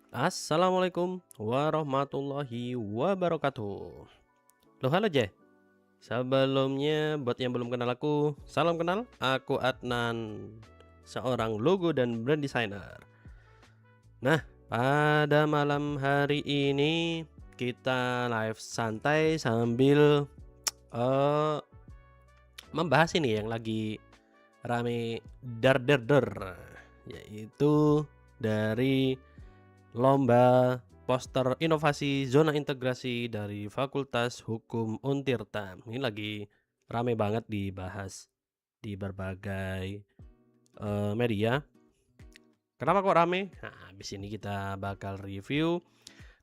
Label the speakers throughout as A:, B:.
A: Assalamualaikum warahmatullahi wabarakatuh. Loh, halo Jeh. Sebelumnya buat yang belum kenal aku, salam kenal. Aku Adnan, seorang logo dan brand designer. Nah, pada malam hari ini kita live santai sambil eh, membahas ini yang lagi rame dar der der, yaitu dari lomba poster inovasi zona integrasi dari Fakultas Hukum Untirta. Ini lagi rame banget dibahas di berbagai media. Kenapa kok rame? Nah, habis ini kita bakal review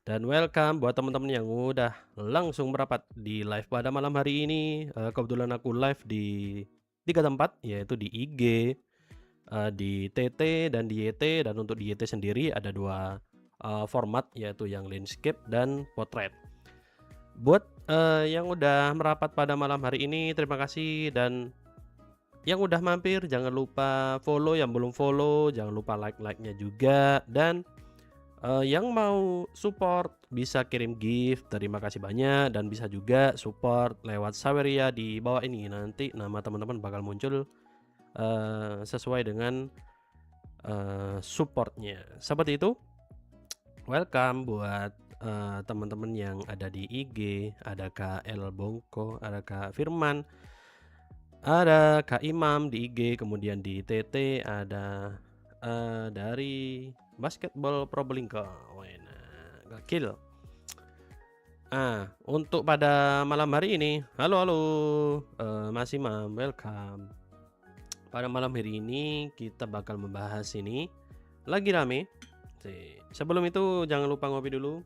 A: dan welcome buat teman-teman yang udah langsung merapat di live pada malam hari ini. Kebetulan aku live di 3 tempat, yaitu di IG, di TT dan di YT. Dan untuk di YT sendiri ada dua format, yaitu yang landscape dan potret. Buat yang udah merapat pada malam hari ini, terima kasih. Dan yang udah mampir jangan lupa follow, yang belum follow jangan lupa like-nya juga. Dan yang mau support bisa kirim gift, terima kasih banyak. Dan bisa juga support lewat Saweria di bawah ini. Nanti nama teman-teman bakal muncul sesuai dengan supportnya. Seperti itu. Welcome buat teman-teman yang ada di IG. Ada Kak El Bongko, ada Kak Firman, ada Kak Imam di IG. Kemudian di TT ada dari Basketball Probolinggo, gakil. Untuk pada malam hari ini, halo Mas Imam, welcome. Pada malam hari ini kita bakal membahas ini lagi rame. Sebelum itu jangan lupa ngopi dulu.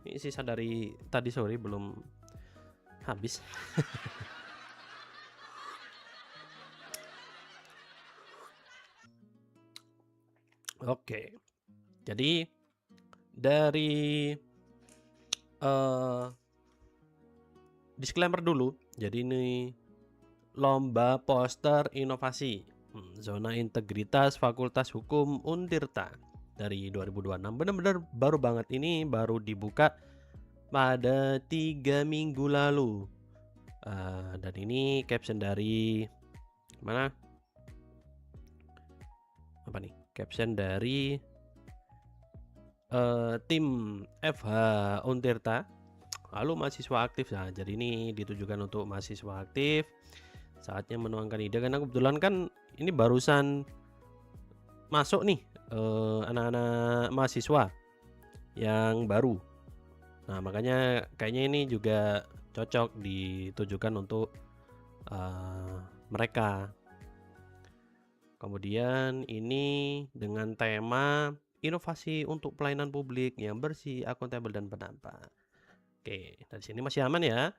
A: Ini sisa dari tadi sore belum habis. Oke. Jadi dari disclaimer dulu. Jadi ini lomba poster inovasi zona integritas Fakultas Hukum Untirta dari 2026. Benar-benar baru banget, ini baru dibuka pada 3 minggu lalu. Dan ini caption dari mana? Apa nih? Caption dari tim FH Untirta. Lalu mahasiswa aktif. Nah, jadi ini ditujukan untuk mahasiswa aktif. Saatnya menuangkan ide, karena kebetulan kan ini barusan masuk nih anak-anak mahasiswa yang baru. Nah, makanya kayaknya ini juga cocok ditujukan untuk mereka. Kemudian ini dengan tema inovasi untuk pelayanan publik yang bersih, akuntabel, dan berdampak. Oke, dari sini masih aman ya.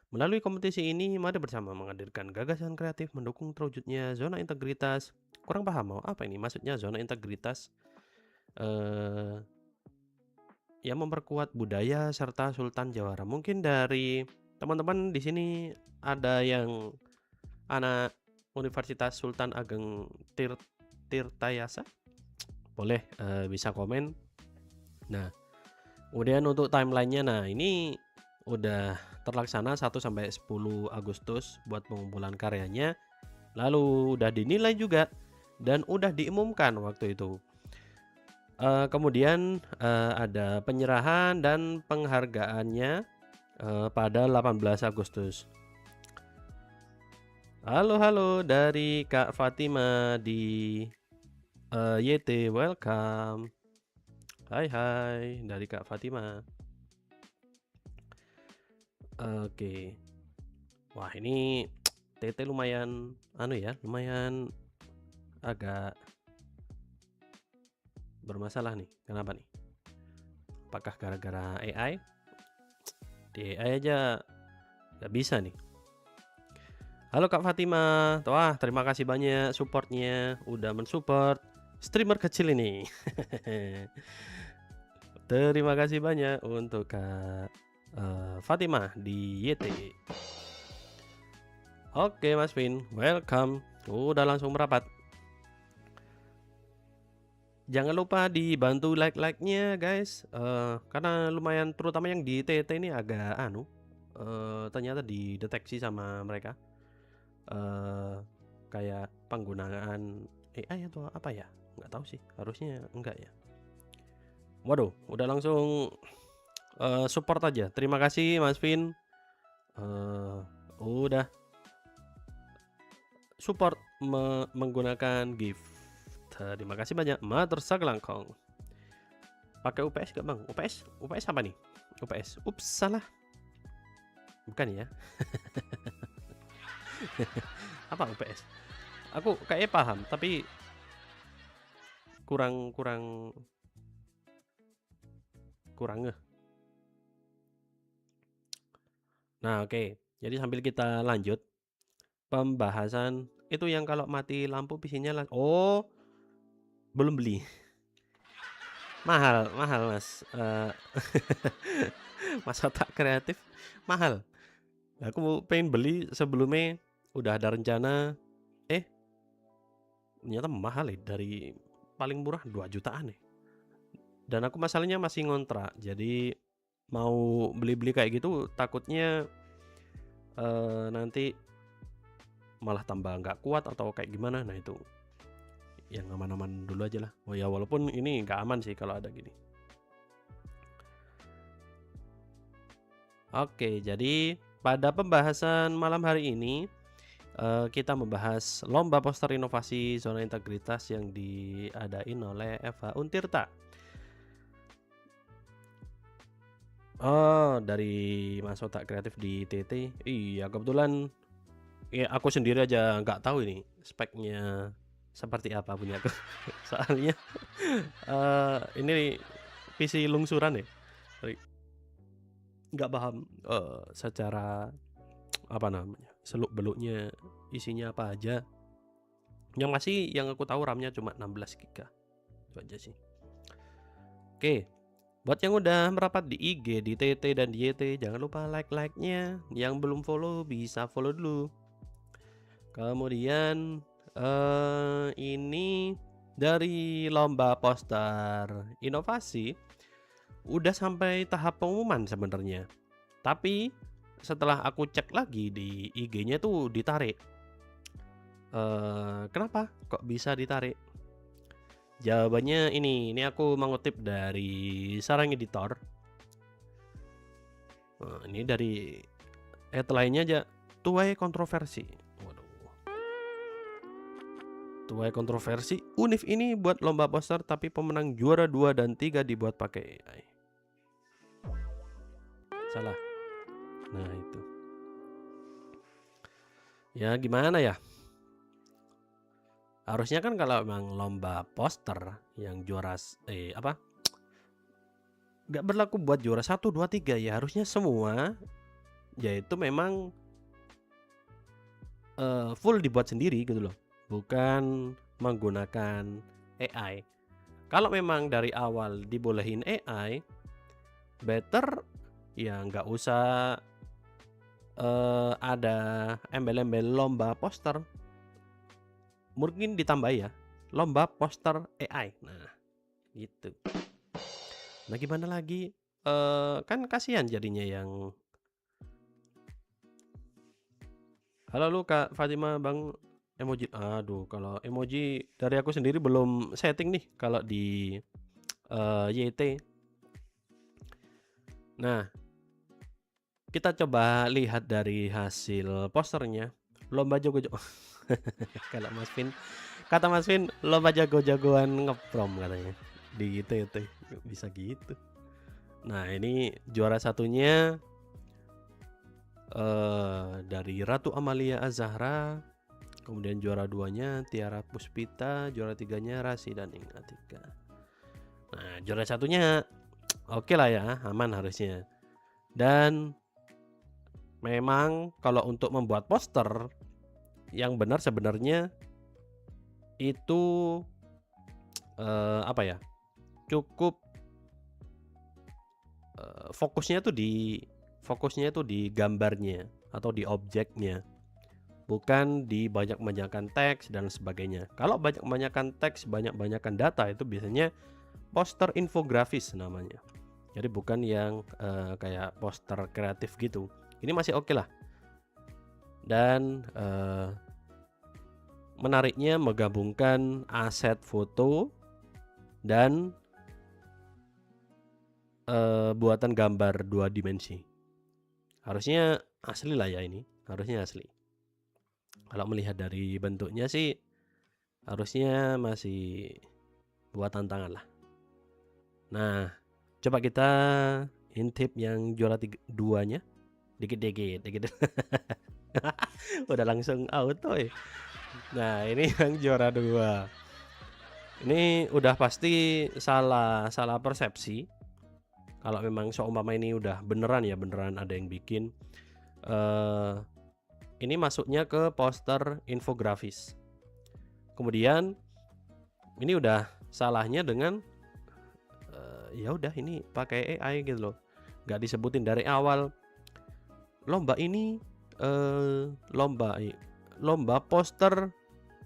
A: Melalui kompetisi ini, mari bersama menghadirkan gagasan kreatif mendukung terwujudnya zona integritas. Kurang paham mau apa ini maksudnya zona integritas? Yang memperkuat budaya serta Sultan Jawara. Mungkin dari teman-teman di sini ada yang anak Universitas Sultan Ageng Tirtayasa, boleh bisa komen. Nah, kemudian untuk timelinenya, nah ini udah terlaksana 1 sampai 10 Agustus buat pengumpulan karyanya. Lalu udah dinilai juga dan udah diumumkan waktu itu. Kemudian ada penyerahan dan penghargaannya pada 18 Agustus. Halo dari Kak Fatima di YT, welcome. Hai dari Kak Fatima. Oke. Wah, ini TT lumayan lumayan agak bermasalah nih. Kenapa nih? Apakah gara-gara AI? Di AI aja nggak bisa nih. Halo Kak Fatima. Wah, terima kasih banyak supportnya, udah mensupport streamer kecil ini. Terima kasih banyak untuk Kak Fatima di YT. Oke Mas Vin, welcome. Udah langsung merapat. Jangan lupa dibantu like-nya guys, karena lumayan terutama yang di TT ini agak ternyata dideteksi sama mereka, kayak penggunaan AI atau apa ya, nggak tahu sih, harusnya enggak ya. Waduh, udah langsung, support aja. Terima kasih Mas Vin, udah support menggunakan gift. Terima kasih banyak, matur sagelangkong. Pakai UPS gak bang? UPS apa nih? UPS. Ups, salah. Bukan ya? Apa UPS? Aku kayaknya paham, tapi kurang ngeh. Nah, oke. Jadi sambil kita lanjut pembahasan itu yang kalau mati lampu visinya oh, belum beli. Mahal Mas. Mas Otak Kreatif mahal. Aku pengen beli sebelumnya, udah ada rencana, ternyata mahal ya, dari paling murah 2 jutaan ya. Dan aku masalahnya masih ngontrak, jadi mau beli-beli kayak gitu takutnya nanti malah tambah nggak kuat atau kayak gimana. Nah itu yang aman-aman dulu aja lah. Oh ya, walaupun ini nggak aman sih kalau ada gini. Oke, jadi pada pembahasan malam hari ini kita membahas lomba poster inovasi zona integritas yang diadain oleh FH Untirta. Oh, dari Mas Otak Kreatif di TT. Iya, kebetulan ya aku sendiri aja nggak tahu ini speknya seperti apa punya aku. Soalnya ini PC lungsuran ya. Nggak paham secara apa namanya, seluk-beluknya isinya apa aja. Yang masih yang aku tahu RAM-nya cuma 16 GB. Itu aja sih. Oke. Buat yang udah merapat di IG, di TT dan di YT, jangan lupa like-nya. Yang belum follow bisa follow dulu. Kemudian ini dari lomba poster inovasi udah sampai tahap pengumuman sebenarnya. Tapi setelah aku cek lagi di IG-nya tuh ditarik. Kenapa kok bisa ditarik? Jawabannya ini aku mengutip dari Sarang Editor. Ini dari headline-nya aja, tuai kontroversi. Waduh. Tuai kontroversi, Unif ini buat lomba poster tapi pemenang juara 2 dan 3 dibuat pakai AI. Salah. Nah itu. Ya gimana ya? Harusnya kan kalau memang lomba poster yang juara nggak berlaku buat juara 1, 2, 3 ya, harusnya semua yaitu memang full dibuat sendiri gitu loh, bukan menggunakan AI. Kalau memang dari awal dibolehin AI, better ya nggak usah ada embel-embel lomba poster. Mungkin ditambah ya, lomba poster AI. Nah, gitu. Nah, gimana lagi? Kan kasihan jadinya yang halo lu Kak Fatima, Bang emoji. Aduh, kalau emoji dari aku sendiri belum setting nih kalau di YT. Nah, kita coba lihat dari hasil posternya. Lomba jago-jago. Kalau Mas Vin, kata Mas Vin, lomba jago-jagoan ngeprom katanya. Di YT bisa gitu. Nah, ini juara satunya dari Ratu Amalia Azahra, kemudian juara 2-nya Tiara Puspita, juara 3-nya Rasi dan Atika. Nah, juara satunya oke lah ya, aman harusnya. Dan memang kalau untuk membuat poster yang benar sebenarnya itu apa ya, cukup fokusnya tuh di gambarnya atau di objeknya. bukan di banyak-banyakan teks dan sebagainya. Kalau banyak-banyakan teks, banyak-banyakan data itu biasanya poster infografis namanya. Jadi bukan yang kayak poster kreatif gitu. Ini masih oke lah. Dan menariknya menggabungkan aset foto dan buatan gambar 2 dimensi. Harusnya asli lah ya ini, harusnya asli. Kalau melihat dari bentuknya sih harusnya masih buatan tangan lah. Nah, coba kita intip yang juara 2-nya. Dikit-dikit. Udah langsung auto ya. Nah, ini yang juara 2. Ini udah pasti salah persepsi. Kalau memang seumpama ini udah beneran ada yang bikin. Ini masuknya ke poster infografis. Kemudian ini udah salahnya dengan ya udah ini pakai AI gitu loh. Nggak disebutin dari awal. Lomba ini lomba poster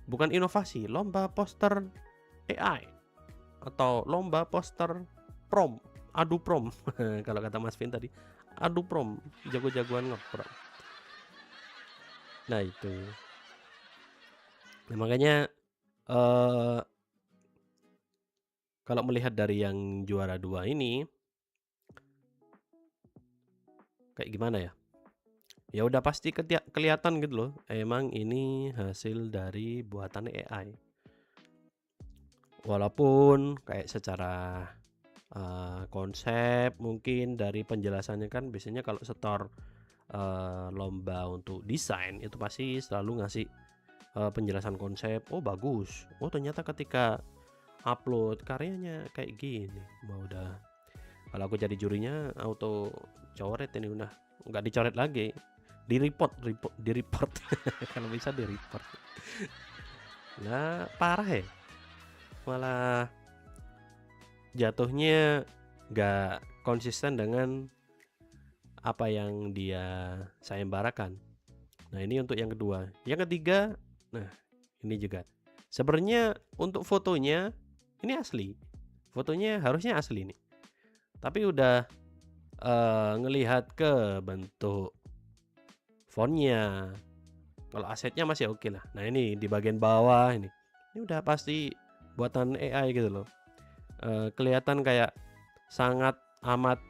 A: bukan inovasi, lomba poster AI atau lomba poster adu prom kalau kata Mas Vin tadi, adu prom, jago-jagoan ngeprom. Nah itu. Nah, makanya kalau melihat dari yang juara 2 ini kayak gimana ya? Ya udah pasti kelihatan gitu loh, emang ini hasil dari buatan AI. Walaupun kayak secara konsep mungkin dari penjelasannya kan biasanya kalau setor lomba untuk desain itu pasti selalu ngasih penjelasan konsep. Oh bagus, oh ternyata ketika upload karyanya kayak gini. Udah, kalau aku jadi jurinya auto coret ini, udah nggak dicoret lagi, di report kalau bisa di report. Nah parah ya, malah jatuhnya nggak konsisten dengan apa yang dia sayembarakan. Nah ini untuk yang kedua. Yang ketiga, nah ini juga sebenarnya untuk fotonya ini asli, fotonya harusnya asli nih, tapi udah ngelihat ke bentuk fontnya, kalau asetnya masih oke lah. Nah ini di bagian bawah ini udah pasti buatan AI gitu loh. Kelihatan kayak sangat amat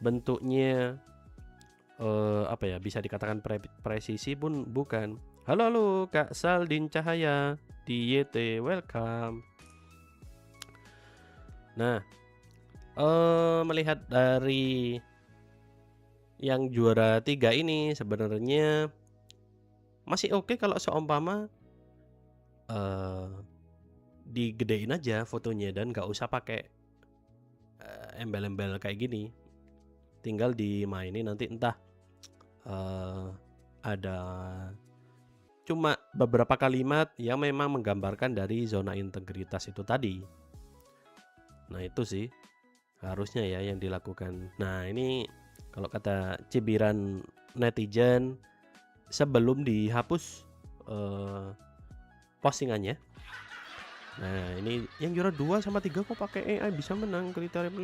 A: bentuknya apa ya, bisa dikatakan presisi pun bukan. Halo Kak Saldin Cahaya di YT, welcome. Nah melihat dari yang juara 3 ini sebenarnya masih oke kalau seumpama digedein aja fotonya dan nggak usah pakai embel-embel kayak gini, tinggal dimainin nanti entah ada cuma beberapa kalimat yang memang menggambarkan dari zona integritas itu tadi. Nah itu sih harusnya ya yang dilakukan. Nah ini kalau kata cibiran netizen, sebelum dihapus postingannya. Nah ini yang juara 2 sama 3 kok pakai AI bisa menang, kriteria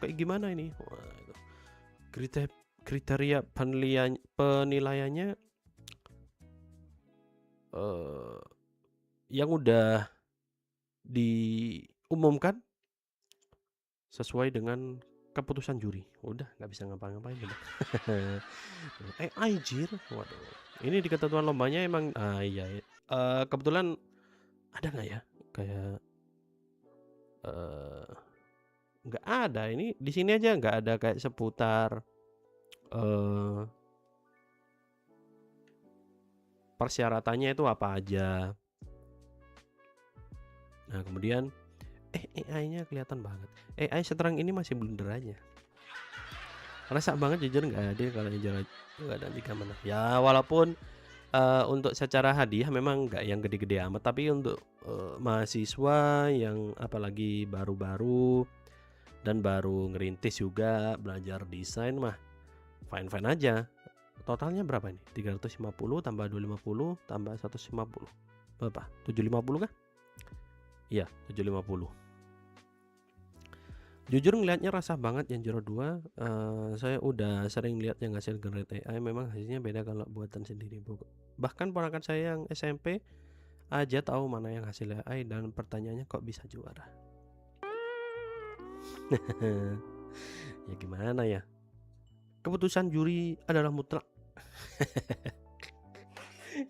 A: kayak gimana ini? Wah, kriteria penilaiannya yang udah diumumkan sesuai dengan keputusan juri, udah nggak bisa ngapa-ngapain udah. AI jir, waduh. Ini di ketentuan lombanya emang iya kebetulan ada nggak ya kayak nggak ada, ini di sini aja nggak ada kayak seputar persyaratannya itu apa aja. Nah kemudian AI-nya kelihatan banget, AI seterang ini masih blunder aja, rasa banget jujur nggak ada kalau jujur nggak ada di mana ya. Walaupun untuk secara hadiah memang nggak yang gede-gede amat, tapi untuk mahasiswa yang apalagi baru-baru dan baru ngerintis juga belajar desain mah fine-fine aja. totalnya berapa ini? 350 tambah 250 tambah 150. Berapa? 750 kah? Iya, 750. Jujur ngelihatnya rasa banget yang Zero 2. Saya udah sering lihat yang hasil generate AI, memang hasilnya beda kalau buatan sendiri, Bu. Bahkan ponakan saya yang SMP aja tahu mana yang hasil AI dan pertanyaannya kok bisa juara. Ya gimana ya? Keputusan juri adalah mutlak.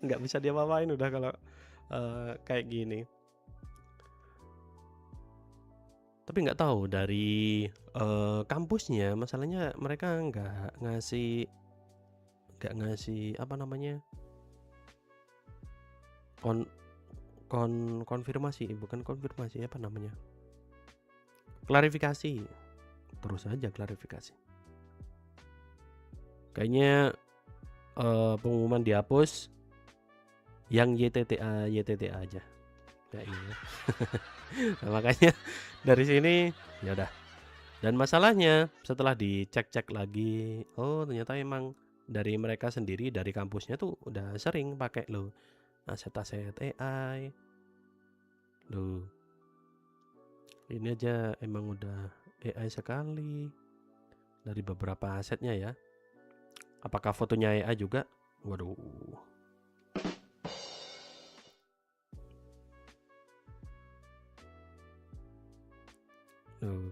A: Nggak bisa diapa-apain udah kalau kayak gini. Tapi nggak tahu dari kampusnya, masalahnya mereka nggak ngasih apa namanya, konfirmasi, bukan konfirmasi, apa namanya, klarifikasi. Terus aja klarifikasi. Kayaknya pengumuman dihapus, yang YTTA aja kayaknya. Nah, makanya dari sini ya udah. Dan masalahnya setelah dicek-cek lagi, oh ternyata emang dari mereka sendiri, dari kampusnya tuh udah sering pakai loh aset-aset AI. Loh, ini aja emang udah AI sekali dari beberapa asetnya ya. Apakah fotonya AI juga? Waduh.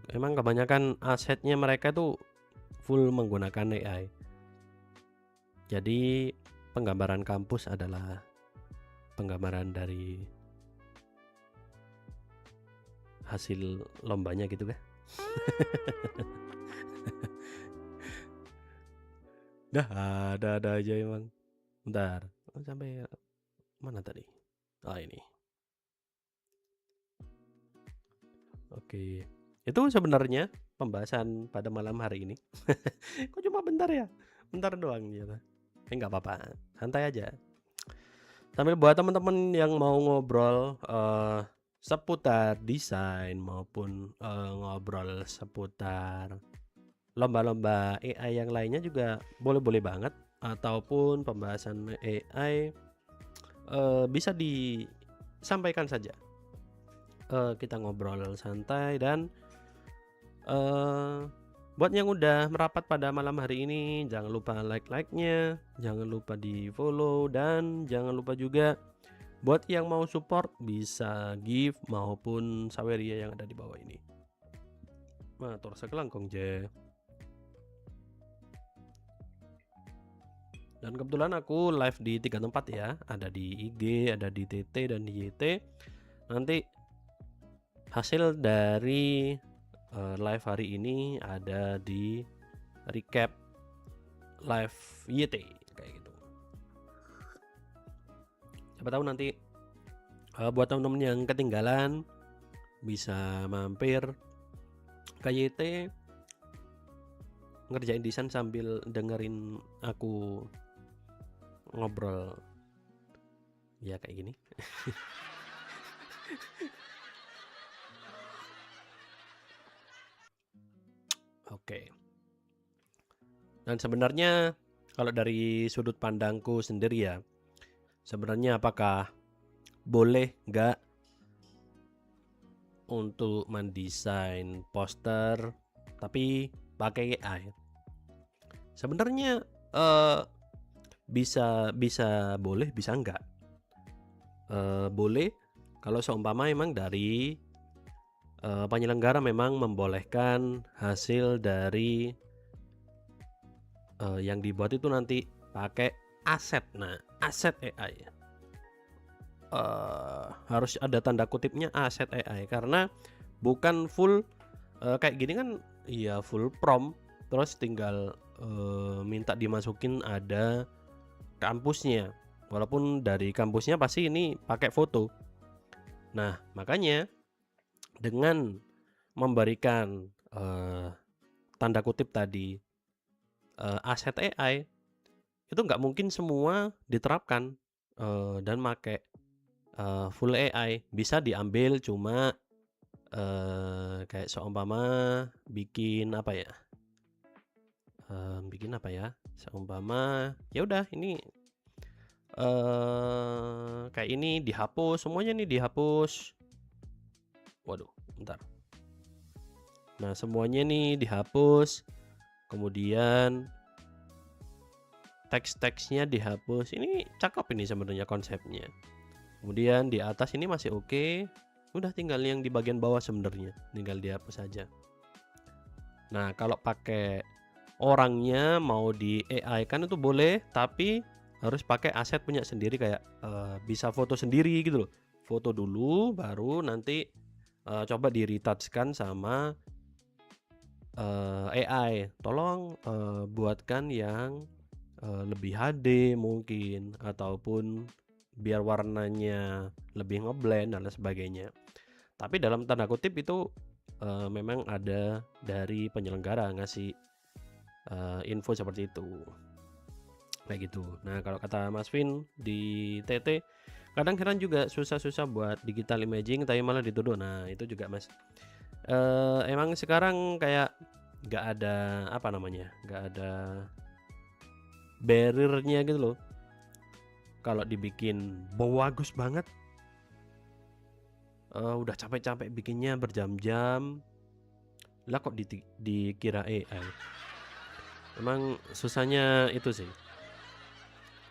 A: Emang kebanyakan asetnya mereka tuh full menggunakan AI. Jadi penggambaran kampus adalah penggambaran dari hasil lombanya gitu kan. Dah ada aja emang. Bentar, sampai mana tadi? Ini. Oke. Itu sebenarnya pembahasan pada malam hari ini. Kok cuma bentar ya? Bentar doang gitu. Nggak apa-apa, santai aja. Sambil buat teman-teman yang mau ngobrol seputar desain maupun ngobrol seputar lomba-lomba AI yang lainnya juga boleh-boleh banget, ataupun pembahasan AI bisa disampaikan saja. Kita ngobrol santai dan buat yang udah merapat pada malam hari ini, jangan lupa like-nya, jangan lupa di follow, dan jangan lupa juga buat yang mau support bisa give maupun saweria yang ada di bawah ini. Matur sekelangkong je. Dan kebetulan aku live di 3 tempat ya, ada di IG, ada di TT, dan di YT. Nanti hasil dari live hari ini ada di recap live YT kayak gitu. Siapa tahu nanti buat teman-teman yang ketinggalan bisa mampir ke YT ngerjain desain sambil dengerin aku ngobrol ya kayak gini. Oke. Dan sebenarnya kalau dari sudut pandangku sendiri ya, sebenarnya apakah boleh nggak untuk mendesain poster tapi pakai AI? Sebenarnya bisa boleh, bisa enggak. Boleh kalau seumpama emang dari penyelenggara memang membolehkan hasil dari yang dibuat itu nanti pakai aset. Nah, aset AI harus ada tanda kutipnya aset AI, karena bukan full kayak gini kan ya full prompt terus tinggal minta dimasukin ada kampusnya, walaupun dari kampusnya pasti ini pakai foto. Nah, makanya dengan memberikan tanda kutip tadi aset AI itu nggak mungkin semua diterapkan dan pakai full AI. Bisa diambil cuma kayak seumpama bikin apa ya, bikin apa ya? Seumpama ya udah ini kayak ini dihapus, semuanya nih dihapus. Waduh, bentar. Nah, semuanya nih dihapus. Kemudian teks-teksnya dihapus. Ini cakep ini sebenarnya konsepnya. Kemudian di atas ini masih oke. Udah tinggal yang di bagian bawah sebenarnya, tinggal dihapus saja. Nah, kalau pakai orangnya mau di AI kan itu boleh, tapi harus pakai aset punya sendiri kayak bisa foto sendiri gitu loh. Foto dulu baru nanti coba di retouchkan sama AI. Tolong buatkan yang lebih HD mungkin, ataupun biar warnanya lebih ngeblend dan lain sebagainya. Tapi dalam tanda kutip itu memang ada dari penyelenggara ngasih info seperti itu, kayak gitu. Nah, kalau kata Mas Vin di TT, kadang-kadang juga susah-susah buat digital imaging tapi malah dituduh. Nah, itu juga Mas, emang sekarang kayak nggak ada apa namanya, nggak ada barriernya gitu loh. Kalau dibikin bagus banget, udah capek-capek bikinnya berjam-jam, lah kok dikira AI. Emang susahnya itu sih.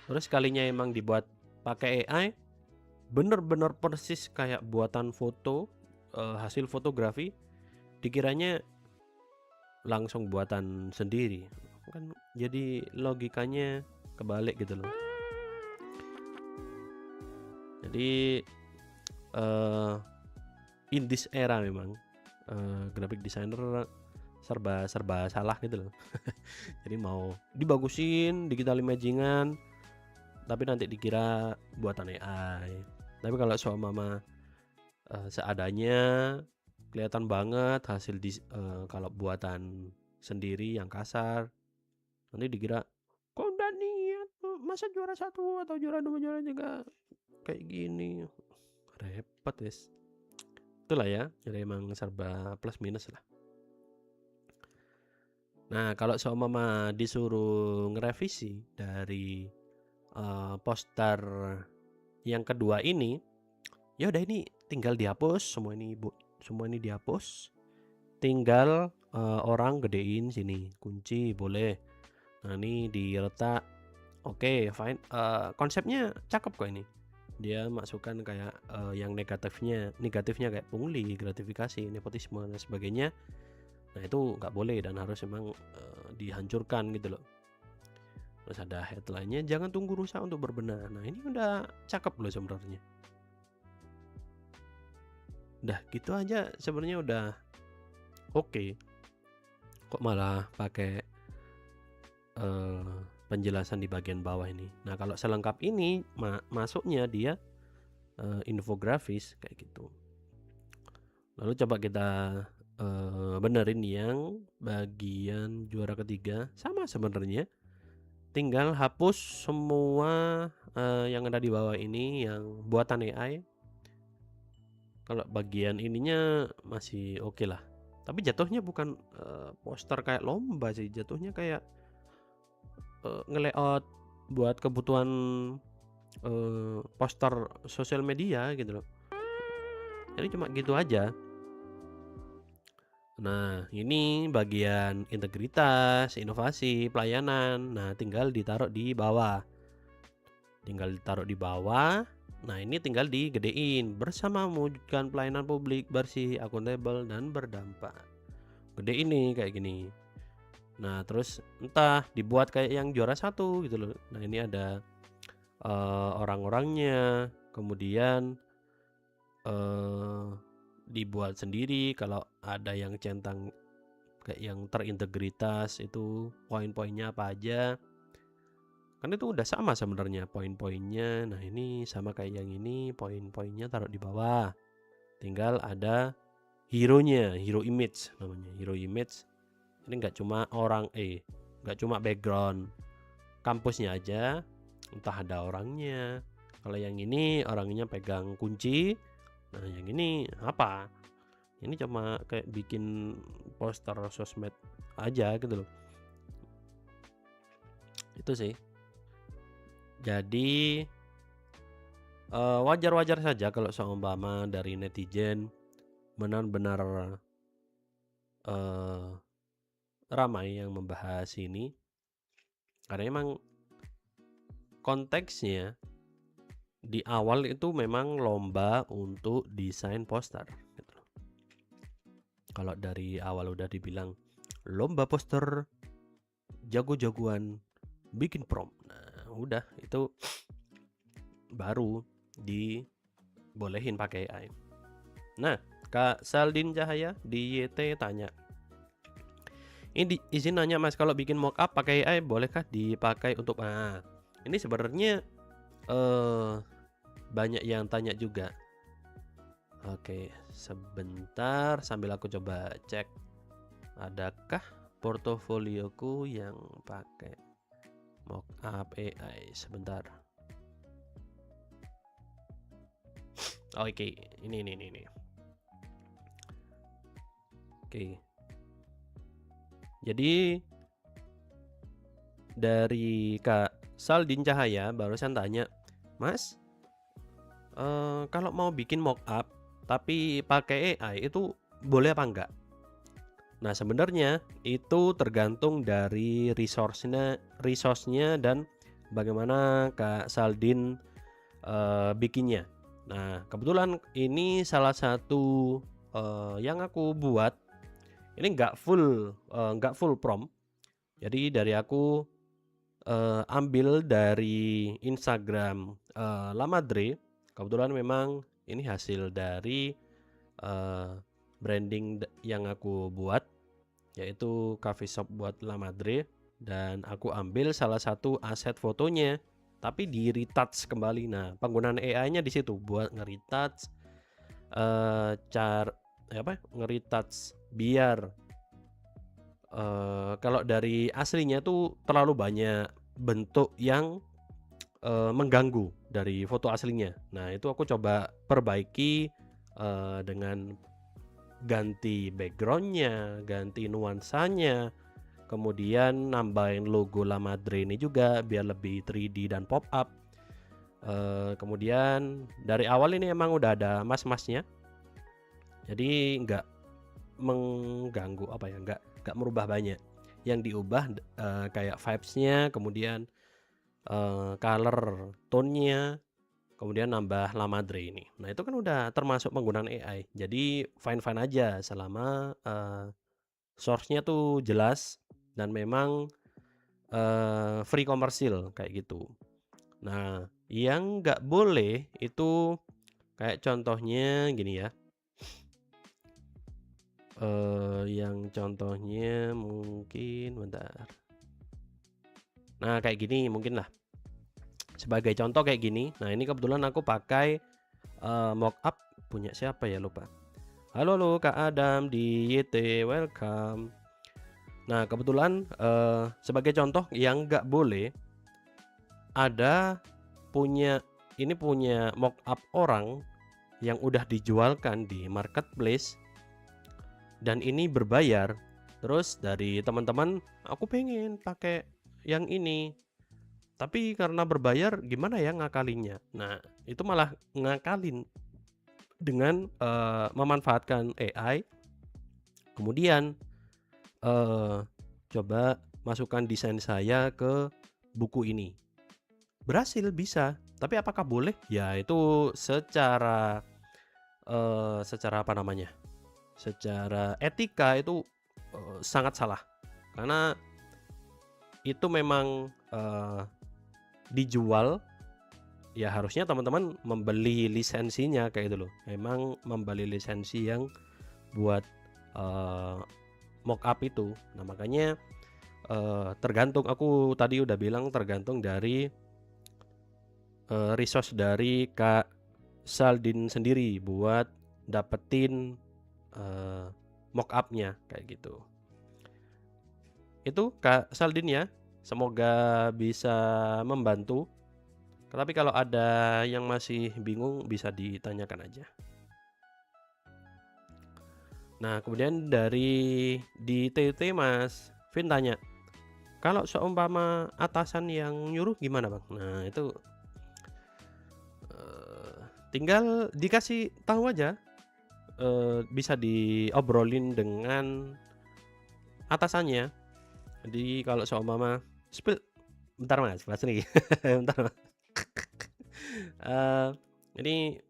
A: Terus sekalinya emang dibuat pakai AI, bener-bener persis kayak buatan foto, hasil fotografi, dikiranya langsung buatan sendiri. Kan jadi logikanya kebalik gitu loh. Jadi in this era memang graphic designer serba salah gitu loh. Jadi mau dibagusin digital imagingan tapi nanti dikira buatan AI. Tapi kalau seumpama seadanya kelihatan banget hasil kalau buatan sendiri yang kasar, nanti dikira kok udah niat masa juara 1 atau juara 2 juara 3 kayak gini. Repot guys. Itulah ya, jadi emang serba plus minus lah. Nah, kalau seumpama disuruh ngerevisi dari poster yang kedua ini, ya udah ini tinggal dihapus semua ini semua ini dihapus. Tinggal orang gedein sini, kunci boleh. Nah, ini diletak. Oke, fine. Konsepnya cakep kok ini. Dia masukkan kayak yang negatifnya kayak pungli, gratifikasi, nepotisme dan sebagainya. Nah, itu nggak boleh dan harus memang dihancurkan gitu loh. Terus ada headline-nya, jangan tunggu rusak untuk berbenah. Nah, ini udah cakep loh sebenarnya. Udah gitu aja sebenarnya udah oke. Kok malah pakai penjelasan di bagian bawah ini. Nah, kalau selengkap ini masuknya dia infografis kayak gitu. Lalu coba kita benerin yang bagian juara ketiga, sama sebenarnya. Tinggal hapus semua yang ada di bawah ini yang buatan AI. Kalau bagian ininya masih oke lah. Tapi jatuhnya bukan poster kayak lomba sih, jatuhnya kayak nge-layout buat kebutuhan poster sosial media gitu loh. Jadi cuma gitu aja. Nah, ini bagian integritas, inovasi, pelayanan. Nah, tinggal ditaruh di bawah. Nah, ini tinggal digedein bersama mewujudkan pelayanan publik bersih, akuntabel, dan berdampak. Gede ini kayak gini. Nah, terus entah dibuat kayak yang juara 1 gitu loh. Nah, ini ada orang-orangnya, kemudian dibuat sendiri kalau ada yang centang kayak yang terintegritas itu poin-poinnya apa aja. Kan itu udah sama sebenarnya poin-poinnya. Nah, ini sama kayak yang ini, poin-poinnya taruh di bawah. Tinggal ada hero-nya, hero image namanya, hero image. Ini nggak cuma nggak cuma background kampusnya aja, entah ada orangnya. Kalau yang ini orangnya pegang kunci. Nah, yang ini apa? Ini cuma kayak bikin poster sosmed aja gitu loh. Itu sih. Jadi wajar-wajar saja kalau seumpama dari netizen benar-benar eh, ramai yang membahas ini, karena emang konteksnya di awal itu memang lomba untuk desain poster gitu loh. Kalau dari awal udah dibilang lomba poster jago-jagoan bikin prompt, nah udah itu baru dibolehin pakai AI. Nah, Kak Saldin Cahaya di YT tanya, ini izin nanya Mas, kalau bikin mockup pakai AI bolehkah dipakai untuk ini sebenarnya banyak yang tanya juga. Oke, sebentar sambil aku coba cek adakah portofolioku yang pakai mockup AI. Sebentar. Oke, ini. Oke. Jadi dari Kak Saldin Cahaya barusan tanya, Mas, kalau mau bikin mockup tapi pakai AI itu boleh apa enggak? Nah, sebenarnya itu tergantung dari resource-nya dan bagaimana Kak Saldin bikinnya. Nah, kebetulan ini salah satu yang aku buat. Ini nggak full prompt. Jadi dari aku ambil dari Instagram Lamadre. Kebetulan memang ini hasil dari branding yang aku buat, yaitu coffee shop buat Lamadre, dan aku ambil salah satu aset fotonya tapi di retouch kembali. Nah, penggunaan AI-nya di situ buat nge-retouch nge-retouch biar kalau dari aslinya tuh terlalu banyak bentuk yang mengganggu dari foto aslinya. Nah, itu aku coba perbaiki dengan ganti backgroundnya, ganti nuansanya, kemudian nambahin logo Lamadre ini juga biar lebih 3D dan pop up. Kemudian dari awal ini emang udah ada mas-masnya, jadi nggak mengganggu nggak merubah banyak. Yang diubah kayak vibes-nya, kemudian color tone-nya, kemudian nambah Lamadre ini. Nah, itu kan udah termasuk penggunaan AI. Jadi fine-fine aja selama source-nya tuh jelas dan memang free komersil kayak gitu. Nah, yang nggak boleh itu kayak contohnya gini ya. Yang contohnya mungkin bentar. Nah, kayak gini mungkin lah. Sebagai contoh kayak gini. Nah, ini kebetulan aku pakai mockup punya siapa ya, lupa. Halo Kak Adam di YT, welcome. Nah, kebetulan sebagai contoh yang nggak boleh ada punya mockup orang yang udah dijualkan di marketplace dan ini berbayar. Terus dari teman-teman, aku pengen pakai yang ini, tapi karena berbayar gimana ya ngakalinnya. Nah, itu malah ngakalin dengan memanfaatkan AI. Kemudian coba masukkan desain saya ke buku ini. Berhasil, bisa. Tapi apakah boleh? Ya, itu secara apa namanya? Secara etika itu sangat salah. Karena itu memang dijual, ya harusnya teman-teman membeli lisensinya kayak gitu loh. Memang membeli lisensi yang buat mockup itu. Nah, makanya tergantung, aku tadi udah bilang tergantung dari resource dari Kak Saldin sendiri buat dapetin mockupnya kayak gitu. Itu Kak Saldin ya, semoga bisa membantu. Tapi kalau ada yang masih bingung bisa ditanyakan aja. Nah, kemudian dari di TT Mas Vin tanya, kalau seumpama atasan yang nyuruh gimana, Bang? Nah, itu tinggal dikasih tahu aja, bisa diobrolin dengan atasannya. Jadi kalau seumpama spill bentar Mas nih, bentar Mas. Ini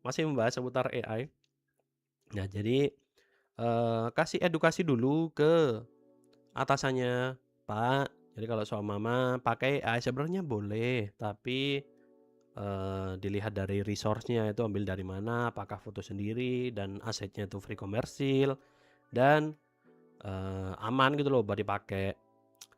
A: masih membahas seputar AI. Nah, jadi, kasih edukasi dulu ke atasannya, "Pak, jadi kalau seumpama pakai AI sebenarnya boleh, tapi dilihat dari resource-nya itu ambil dari mana, apakah foto sendiri dan asetnya itu free komersil dan, aman gitu loh buat dipakai."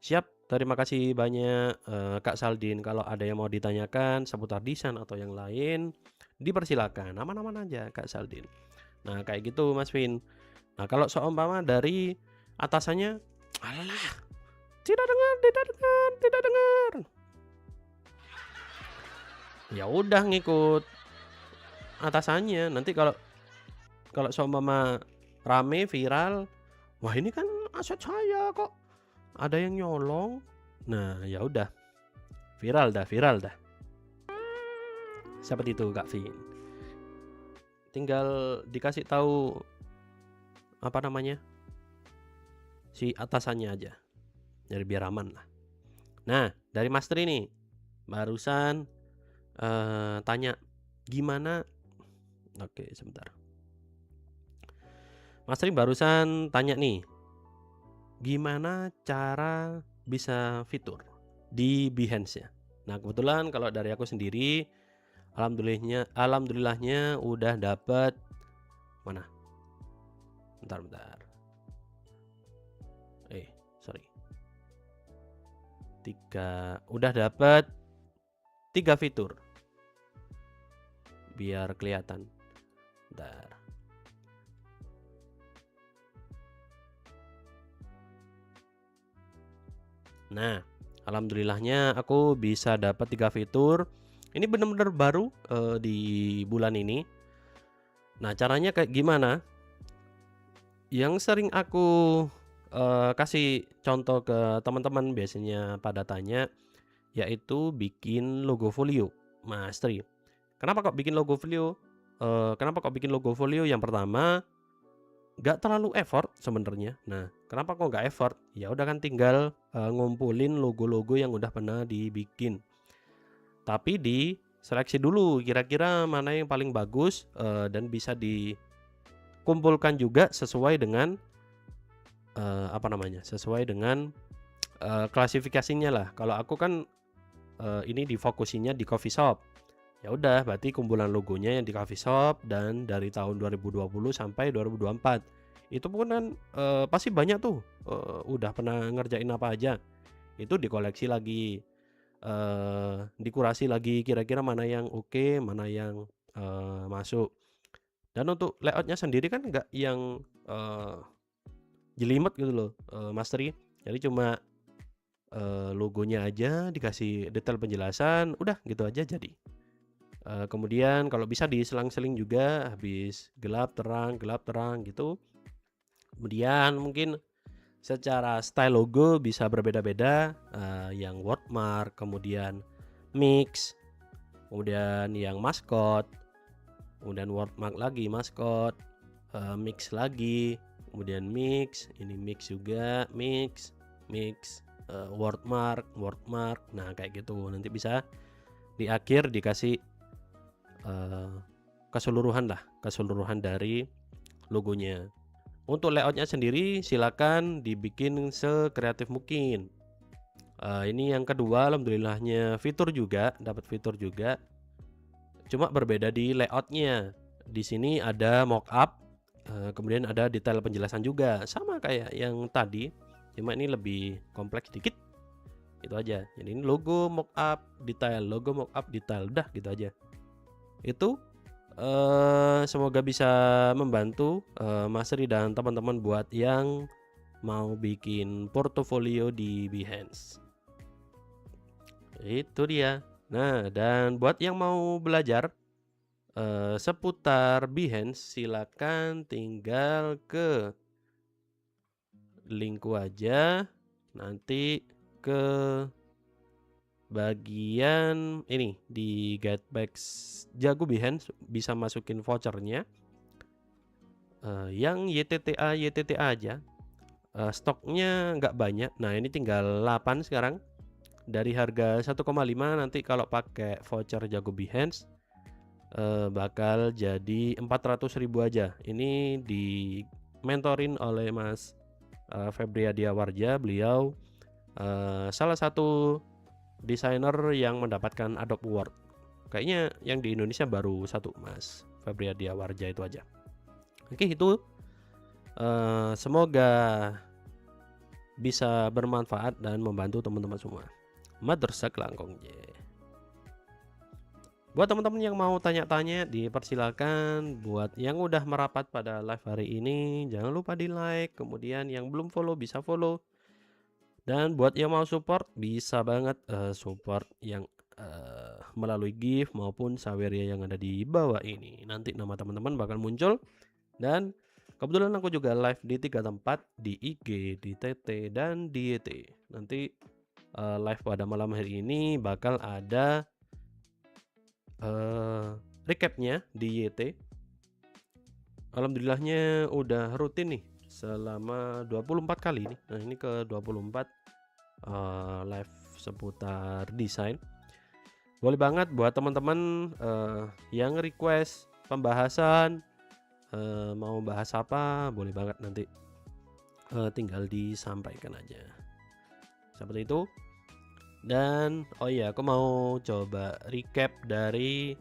A: "Siap, terima kasih banyak, Kak Saldin. Kalau ada yang mau ditanyakan seputar desain atau yang lain, dipersilakan, aman-aman aja Kak Saldin." Nah, kayak gitu Mas Vin. Nah, kalau seumpama dari atasannya, "Alah, tidak dengar tidak dengar tidak dengar." Ya udah ngikut atasannya. Nanti kalau kalau seumpama rame, viral, "Wah, ini kan aset saya kok ada yang nyolong." Nah, ya udah, viral dah. Seperti itu Kak Vin. Tinggal dikasih tahu apa namanya, si atasannya aja. Jadi biar aman lah. Nah, dari Mas Tri nih, barusan tanya gimana, oke sebentar. Mas Tri barusan tanya nih, gimana cara bisa fitur di Behance ya. Nah, kebetulan kalau dari aku sendiri, alhamdulillahnya udah dapat mana? Bentar. Sorry. Udah dapat 3 fitur. Biar kelihatan. Bentar. Nah, alhamdulillahnya aku bisa dapat 3 fitur. Ini benar-benar baru di bulan ini. Nah, caranya kayak gimana? Yang sering aku kasih contoh ke teman-teman biasanya pada tanya, yaitu bikin logo folio, Mas Tri. Kenapa kok bikin logo folio? Yang pertama, nggak terlalu effort sebenarnya. Nah, kenapa kok nggak effort? Ya udah kan tinggal ngumpulin logo-logo yang udah pernah dibikin. Tapi diseleksi dulu kira-kira mana yang paling bagus dan bisa dikumpulkan juga sesuai dengan sesuai dengan klasifikasinya lah. Kalau aku kan ini difokusinya di coffee shop. Ya udah, berarti kumpulan logonya yang di coffee shop dan dari tahun 2020 sampai 2024. Itu pun kan pasti banyak tuh, udah pernah ngerjain apa aja. Itu dikoleksi lagi, dikurasi lagi kira-kira mana yang oke, mana yang masuk. Dan untuk layoutnya sendiri kan nggak yang jelimet gitu loh, Mas Tri. Jadi cuma logonya aja dikasih detail penjelasan, udah gitu aja jadi. Kemudian kalau bisa diselang-seling juga, habis gelap terang gitu. Kemudian mungkin secara style logo bisa berbeda-beda, yang wordmark, kemudian mix, kemudian yang maskot, kemudian wordmark lagi maskot, mix lagi, kemudian mix, ini mix juga, mix, wordmark. Nah, kayak gitu. Nanti bisa di akhir dikasih keseluruhan dari logonya. Untuk layoutnya sendiri silakan dibikin sekreatif mungkin. Ini yang kedua, alhamdulillahnya dapat fitur juga. Cuma berbeda di layoutnya. Di sini ada mockup, kemudian ada detail penjelasan juga, sama kayak yang tadi, cuma ini lebih kompleks dikit. Itu aja. Jadi ini logo mockup detail, udah gitu aja. Itu semoga bisa membantu Mas Ri dan teman-teman buat yang mau bikin portofolio di Behance. Itu dia. Nah, dan buat yang mau belajar seputar Behance, silakan tinggal ke linku aja. Nanti ke bagian ini di Getback Jago Behance, bisa masukin vouchernya. Yang YTTA aja stoknya nggak banyak. Nah ini tinggal 8 sekarang. Dari harga 1,5 nanti kalau pakai voucher Jago Behance bakal jadi 400.000 aja. Ini di mentorin oleh Mas Febriadia Warja. Beliau salah satu desainer yang mendapatkan Adobe Award. Kayaknya yang di Indonesia baru satu, Mas Febriadia Warja itu aja. Oke, itu semoga bisa bermanfaat dan membantu teman-teman semua. Madrasah Kelangkong je. Buat teman-teman yang mau tanya-tanya, dipersilakan. Buat yang udah merapat pada live hari ini, jangan lupa di like. Kemudian yang belum follow bisa follow. Dan buat yang mau support, bisa banget support yang melalui gift maupun saweria yang ada di bawah ini. Nanti nama teman-teman bakal muncul. Dan kebetulan aku juga live di 3 tempat, di IG, di TT, dan di YT. Nanti live pada malam hari ini bakal ada recapnya di YT. Alhamdulillahnya udah rutin nih selama 24 kali nih. Nah ini ke 24 live seputar desain. Boleh banget buat teman-teman yang request pembahasan, mau bahas apa, boleh banget nanti tinggal disampaikan aja seperti itu. Dan oh iya, aku mau coba recap dari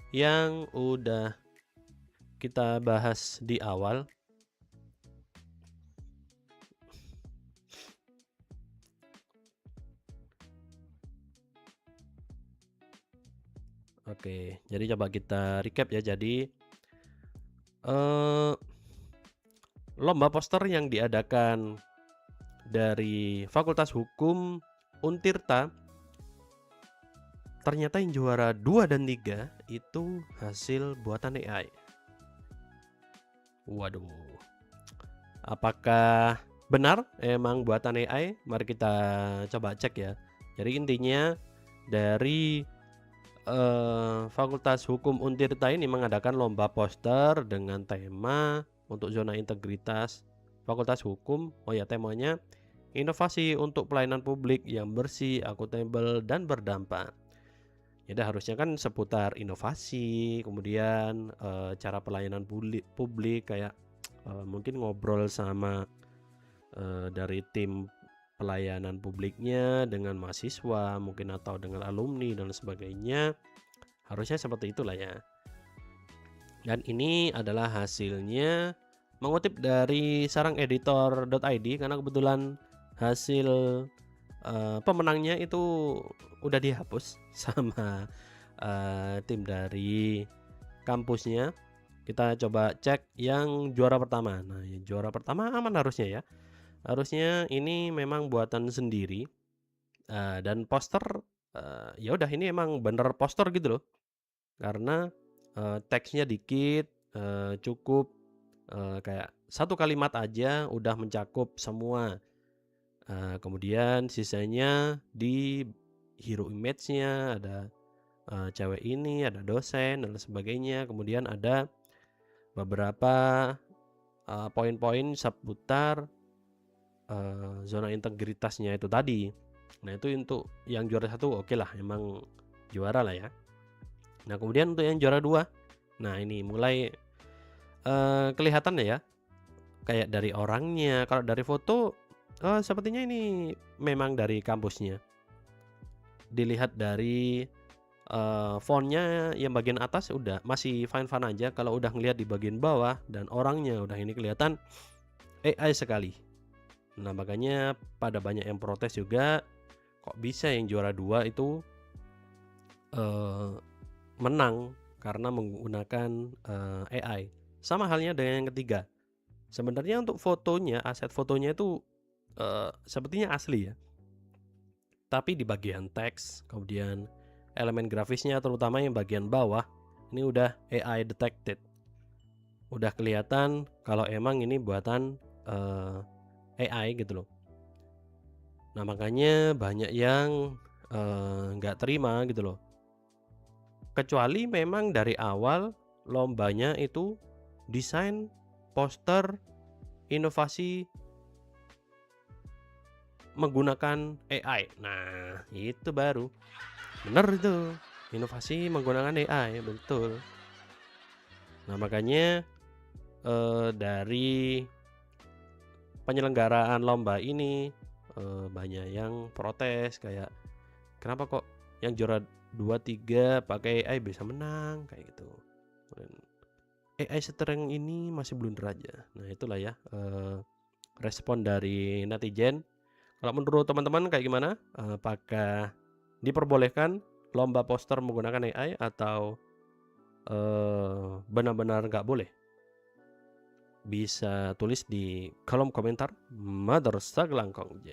A: yang udah kita bahas di awal. Oke, jadi coba kita recap ya. Jadi lomba poster yang diadakan dari Fakultas Hukum Untirta, ternyata yang juara 2 dan 3 itu hasil buatan AI. Waduh, apakah benar emang buatan AI? Mari kita coba cek ya. Jadi intinya dari Fakultas Hukum Untirta ini mengadakan lomba poster dengan tema untuk zona integritas Fakultas Hukum. Oh ya, temanya inovasi untuk pelayanan publik yang bersih, akuntabel, dan berdampak. Jadi harusnya kan seputar inovasi, kemudian cara pelayanan publik kayak mungkin ngobrol sama dari tim pelayanan publiknya dengan mahasiswa mungkin atau dengan alumni dan sebagainya. Harusnya seperti itulah ya. Dan ini adalah hasilnya mengutip dari sarangeditor.id karena kebetulan hasil pemenangnya itu udah dihapus sama tim dari kampusnya. Kita coba cek yang juara pertama. Nah, yang juara pertama aman harusnya ya. Harusnya ini memang buatan sendiri dan poster ya udah ini emang bener poster gitu loh. Karena teksnya dikit, cukup kayak satu kalimat aja udah mencakup semua. Kemudian sisanya di hero image-nya ada cewek ini, ada dosen dan sebagainya. Kemudian ada beberapa poin-poin seputar zona integritasnya itu tadi. Nah itu untuk yang juara 1 oke lah, emang juara lah ya. Nah kemudian untuk yang juara 2, nah ini mulai kelihatan ya kayak dari orangnya. Kalau dari foto sepertinya ini memang dari kampusnya. Dilihat dari fontnya yang bagian atas udah masih fine-fine aja. Kalau udah ngelihat di bagian bawah dan orangnya udah ini kelihatan AI sekali. Nah makanya pada banyak yang protes juga, kok bisa yang juara 2 itu menang karena menggunakan AI. Sama halnya dengan yang ketiga. Sebenarnya untuk fotonya, aset fotonya itu sepertinya asli ya. Tapi di bagian teks, kemudian elemen grafisnya terutama yang bagian bawah, ini udah AI detected. Udah kelihatan kalau emang ini buatan AI gitu loh. Nah, makanya banyak yang nggak terima gitu loh. Kecuali memang dari awal lombanya itu desain poster inovasi menggunakan AI. Nah, itu baru bener itu, inovasi menggunakan AI, betul. Nah, makanya dari penyelenggaraan lomba ini banyak yang protes kayak, kenapa kok yang juara 2, 3 pakai AI bisa menang kayak gitu. Dan AI setereng ini masih blunder aja. Nah, itulah ya respon dari netizen. Kalau menurut teman-teman kayak gimana? Apakah diperbolehkan lomba poster menggunakan AI atau benar-benar nggak boleh? Bisa tulis di kolom komentar Mother Saglangkong.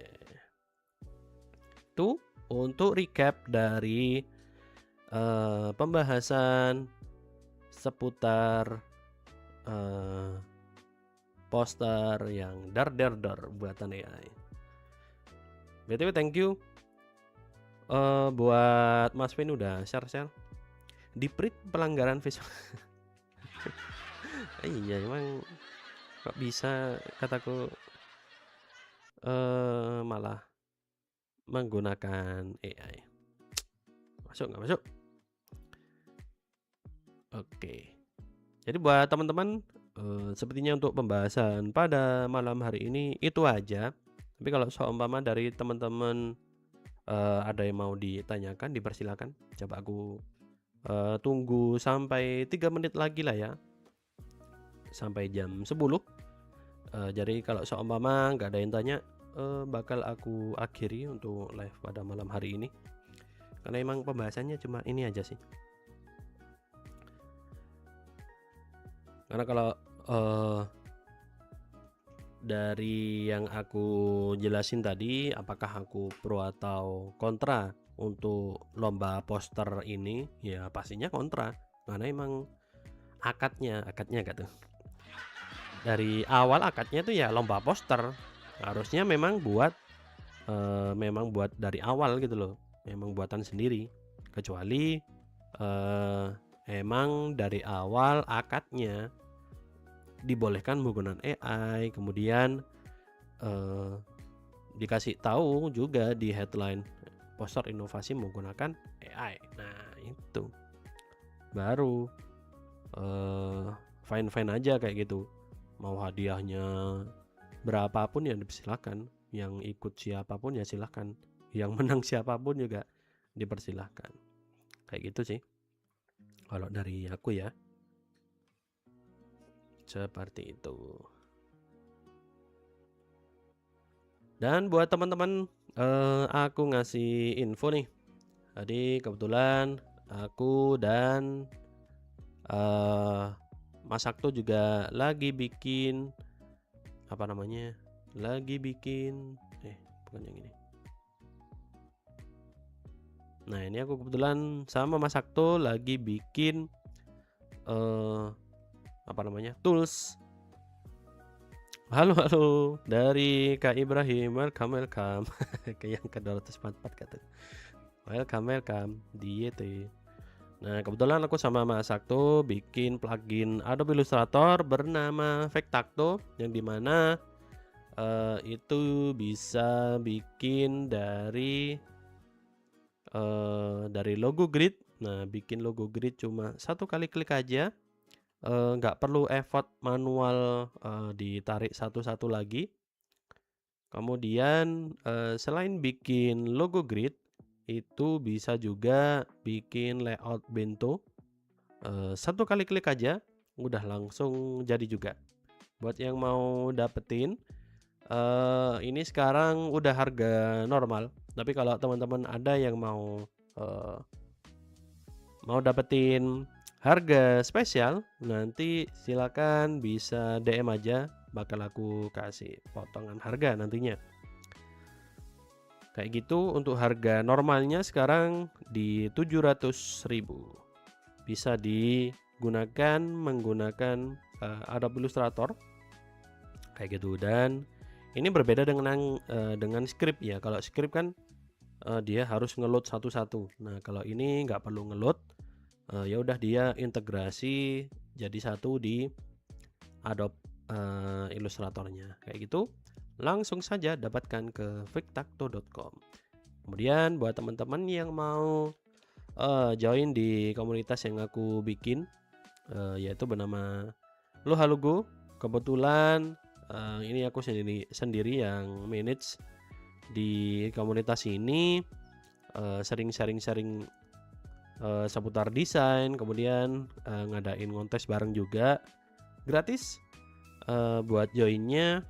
A: Itu untuk recap dari pembahasan seputar poster yang dar buatan AI. BTW thank you buat Mas Vin udah share di pelanggaran visual. Iya, emang kok bisa kataku malah menggunakan AI. Masuk nggak masuk? Oke. Jadi buat teman-teman sepertinya untuk pembahasan pada malam hari ini itu aja. Tapi kalau seumpama dari teman-teman ada yang mau ditanyakan, dipersilakan. Coba aku tunggu sampai 3 menit lagi lah ya, sampai jam 10. Jadi kalau seumpama nggak ada yang tanya, bakal aku akhiri untuk live pada malam hari ini, karena emang pembahasannya cuma ini aja sih. Karena kalau dari yang aku jelasin tadi, apakah aku pro atau kontra untuk lomba poster ini, ya pastinya kontra, karena emang akadnya gitu. Dari awal akadnya tuh ya lomba poster, harusnya memang buat dari awal gitu loh, memang buatan sendiri. Kecuali emang dari awal akadnya dibolehkan menggunakan AI, kemudian dikasih tahu juga di headline poster inovasi menggunakan AI. Nah, itu baru fine aja kayak gitu. Mau hadiahnya berapapun ya dipersilahkan, yang ikut siapapun ya silahkan, yang menang siapapun juga dipersilahkan. Kayak gitu sih kalau dari aku ya, seperti itu. Dan buat teman-teman aku ngasih info nih. Tadi kebetulan aku dan Mas Sakto juga lagi bikin bukan yang ini. Nah, ini aku kebetulan sama Mas Sakto lagi bikin tools. Halo dari Kak Ibrahim, welcome ke yang ke-244 kata. Welcome di YT. Nah, kebetulan aku sama Mas Sakto bikin plugin Adobe Illustrator bernama Vectacto, yang dimana itu bisa bikin dari logo grid. Nah, bikin logo grid cuma satu kali klik aja, nggak perlu effort manual ditarik satu-satu lagi. Kemudian selain bikin logo grid, itu bisa juga bikin layout bento. Satu kali klik aja udah langsung jadi juga. Buat yang mau dapetin ini sekarang udah harga normal, tapi kalau teman-teman ada yang mau dapetin harga spesial, nanti silakan bisa DM aja, bakal aku kasih potongan harga nantinya. Kayak gitu. Untuk harga normalnya sekarang di 700.000. Bisa menggunakan Adobe Illustrator kayak gitu. Dan Ini berbeda dengan script ya. Kalau script kan dia harus ngeload satu-satu. Nah, kalau ini nggak perlu ngeload, ya udah dia integrasi jadi satu di Adobe Illustratornya kayak gitu. Langsung saja dapatkan ke victacto.com. Kemudian buat teman-teman yang mau join di komunitas yang aku bikin, yaitu bernama Lohalugo. Kebetulan ini aku sendiri yang manage di komunitas ini, sering sharing seputar desain, kemudian ngadain kontes bareng juga gratis. Buat joinnya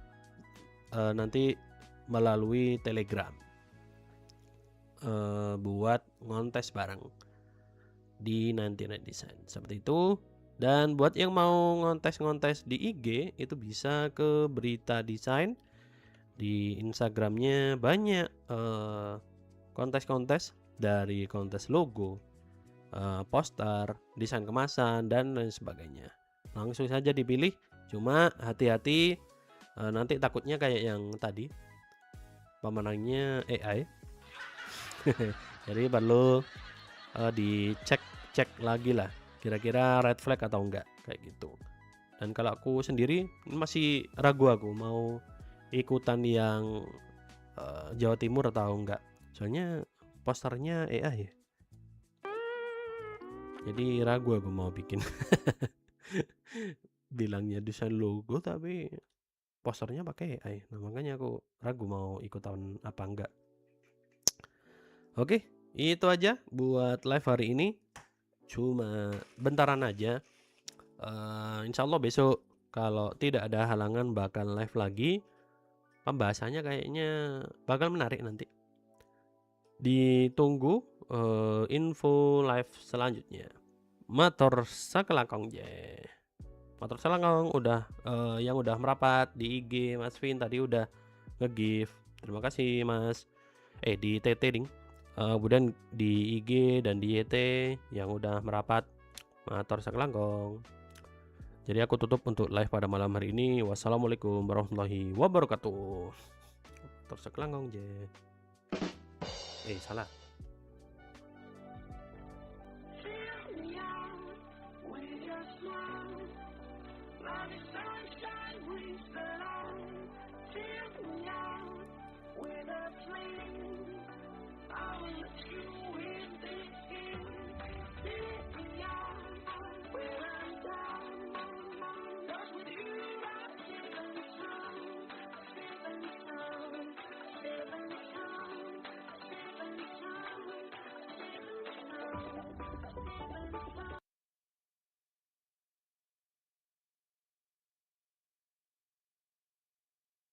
A: nanti melalui Telegram, buat ngontes bareng di 99 Design seperti itu. Dan buat yang mau ngontes di IG itu bisa ke Berita Desain. Di Instagramnya banyak kontes-kontes, dari kontes logo, poster, desain kemasan, dan lain sebagainya. Langsung saja dipilih. Cuma hati-hati, nanti takutnya kayak yang tadi pemenangnya AI. Jadi perlu dicek lagi lah, kira-kira red flag atau enggak kayak gitu. Dan kalau aku sendiri masih ragu aku mau ikutan yang Jawa Timur atau enggak, soalnya posternya AI ya. Jadi ragu aku mau bikin. Bilangnya desain logo tapi posternya pakai AI. Nah, makanya aku ragu mau ikutan apa enggak. Oke, itu aja buat live hari ini. Cuma bentaran aja. Insya Allah besok kalau tidak ada halangan bakal live lagi. Pembahasannya kayaknya bakal menarik nanti. Ditunggu info live selanjutnya. Matur sakelangkong je. Matur sakelangkong udah yang udah merapat di IG Mas Vin tadi udah nge-give. Terima kasih Mas. Di TT ding. Kemudian di IG dan di YT yang udah merapat, matur sakelangkong. Jadi aku tutup untuk live pada malam hari ini. Wassalamualaikum warahmatullahi wabarakatuh. Matur sakelangkong je. Salah.